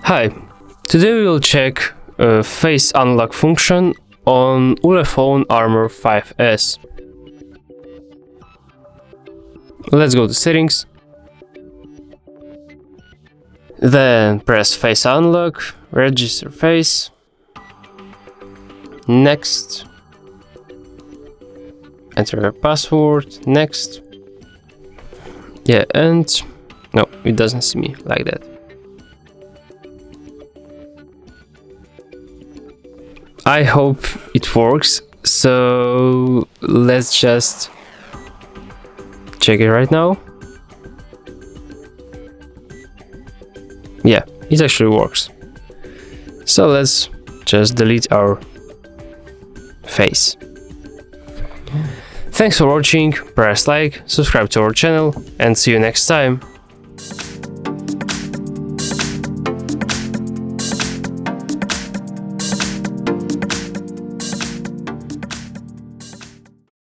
Hi, today we will check face unlock function on ULEFONE Armor 5S. Let's go to settings, then press face unlock, register face, next, enter your password, next, yeah, and no, it doesn't see me like that. I hope it works, so let's just check it right now. Yeah, it actually works. So let's just delete our face. Thanks for watching, press like, subscribe to our channel, and see you next time.